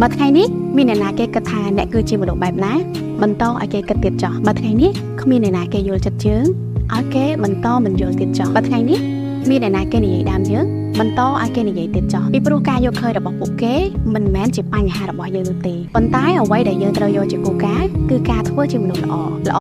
បើថ្ងៃនេះមានអ្នកណាគេគិតថាអ្នកគឺជាមនុស្សបែបណាបន្តឲ្យគេគិតទៀតចោះបើថ្ងៃនេះគ្មានអ្នកណាគេយល់ចិត្តយើងឲ្យគេបន្តមិនយល់ទៀតចោះបើថ្ងៃនេះមានអ្នកណាគេនិយាយដើមយើងបន្តឲ្យគេនិយាយទៀតចោះពីព្រោះការយកឃើញរបស់ពួកគេមិនមែនជាបញ្ហារបស់យើងនោះទេប៉ុន្តែអ្វីដែលយើងត្រូវយកជាគោលការណ៍គឺការធ្វើជាមនុស្សល្អ